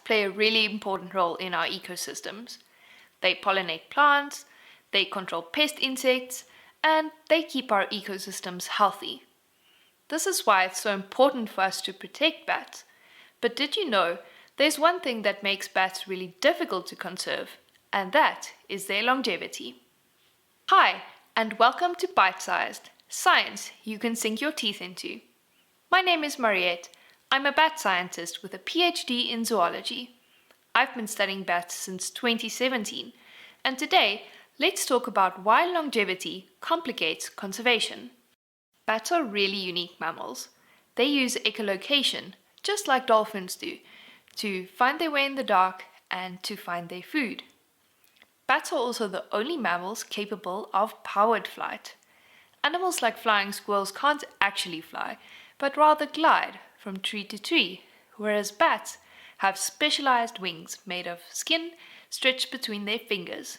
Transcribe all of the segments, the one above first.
play a really important role in our ecosystems. They pollinate plants, they control pest insects, and they keep our ecosystems healthy. This is why it's so important for us to protect bats. But did you know there's one thing that makes bats really difficult to conserve, and that is their longevity. Hi, and welcome to Bite Sized Science you can sink your teeth into. My name is Mariëtte. I'm a bat scientist with a PhD in zoology. I've been studying bats since 2017, and today let's talk about why longevity complicates conservation. Bats are really unique mammals. They use echolocation, just like dolphins do, to find their way in the dark and to find their food. Bats are also the only mammals capable of powered flight. Animals like flying squirrels can't actually fly, but rather glide from tree to tree, whereas bats have specialized wings made of skin stretched between their fingers.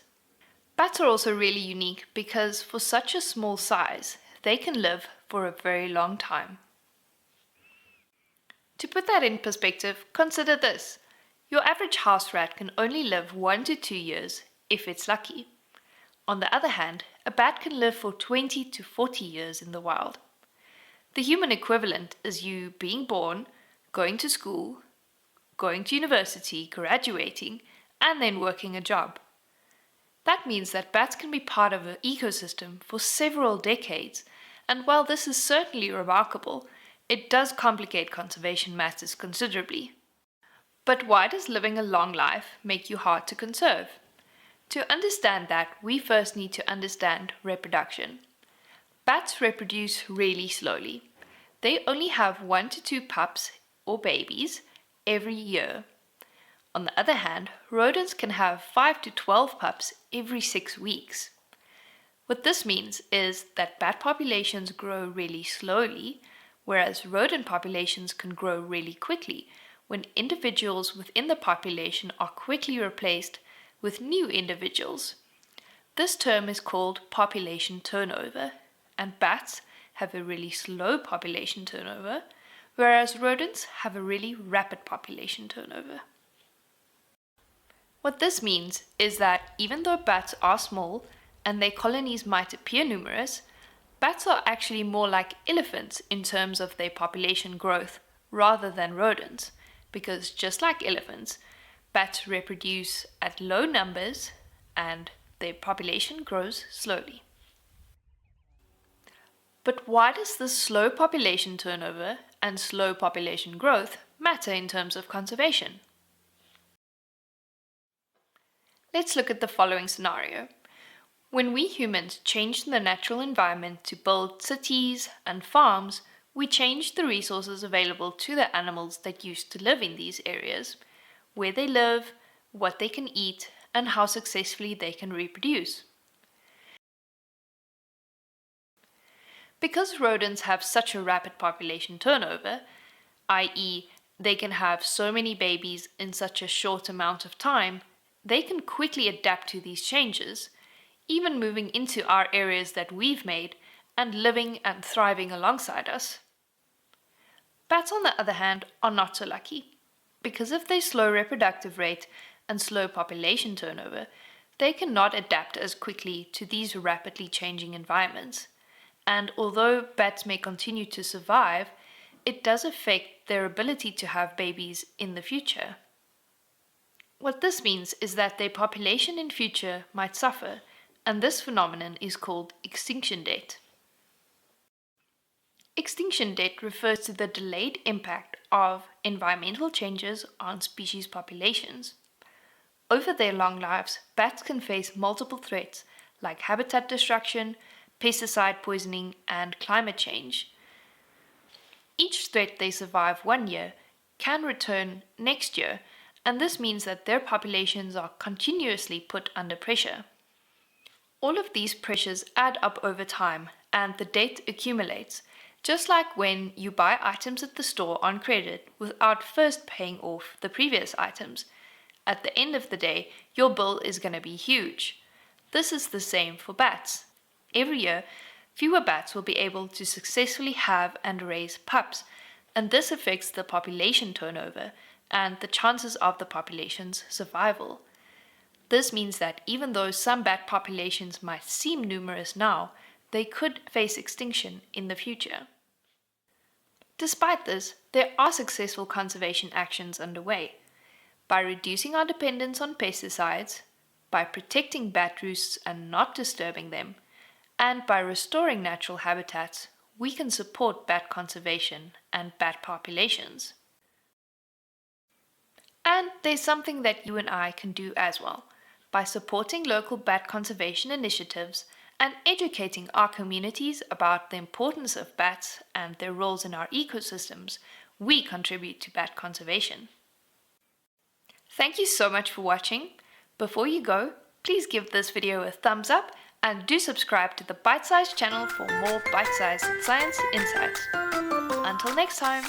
Bats are also really unique because for such a small size, they can live for a very long time. To put that in perspective, consider this. Your average house rat can only live 1 to 2 years if it's lucky. On the other hand, a bat can live for 20 to 40 years in the wild. The human equivalent is you being born, going to school, going to university, graduating, and then working a job. That means that bats can be part of an ecosystem for several decades, and while this is certainly remarkable, it does complicate conservation matters considerably. But why does living a long life make you hard to conserve? To understand that, we first need to understand reproduction. Bats reproduce really slowly. They only have 1 to 2 pups or babies every year. On the other hand, rodents can have 5 to 12 pups every 6 weeks. What this means is that bat populations grow really slowly, whereas rodent populations can grow really quickly when individuals within the population are quickly replaced with new individuals. This term is called population turnover, and bats have a really slow population turnover, whereas rodents have a really rapid population turnover. What this means is that even though bats are small and their colonies might appear numerous, bats are actually more like elephants in terms of their population growth rather than rodents, because just like elephants, bats reproduce at low numbers and their population grows slowly. But why does this slow population turnover and slow population growth matter in terms of conservation? Let's look at the following scenario. When we humans changed the natural environment to build cities and farms, we changed the resources available to the animals that used to live in these areas, where they live, what they can eat, and how successfully they can reproduce. Because rodents have such a rapid population turnover, i.e., they can have so many babies in such a short amount of time, they can quickly adapt to these changes, even moving into our areas that we've made and living and thriving alongside us. Bats, on the other hand, are not so lucky. Because of their slow reproductive rate and slow population turnover, they cannot adapt as quickly to these rapidly changing environments. And although bats may continue to survive, it does affect their ability to have babies in the future. What this means is that their population in future might suffer, and this phenomenon is called extinction debt. Extinction debt refers to the delayed impact of environmental changes on species populations. Over their long lives, bats can face multiple threats like habitat destruction, pesticide poisoning, and climate change. Each threat they survive 1 year can return next year, and this means that their populations are continuously put under pressure. All of these pressures add up over time, and the debt accumulates, just like when you buy items at the store on credit without first paying off the previous items. At the end of the day, your bill is going to be huge. This is the same for bats. Every year, fewer bats will be able to successfully have and raise pups, and this affects the population turnover and the chances of the population's survival. This means that even though some bat populations might seem numerous now, they could face extinction in the future. Despite this, there are successful conservation actions underway. By reducing our dependence on pesticides, by protecting bat roosts and not disturbing them, and by restoring natural habitats, we can support bat conservation and bat populations. And there's something that you and I can do as well. By supporting local bat conservation initiatives and educating our communities about the importance of bats and their roles in our ecosystems, we contribute to bat conservation. Thank you so much for watching. Before you go, please give this video a thumbs up and do subscribe to the Bite Size channel for more bite-sized science insights. Until next time!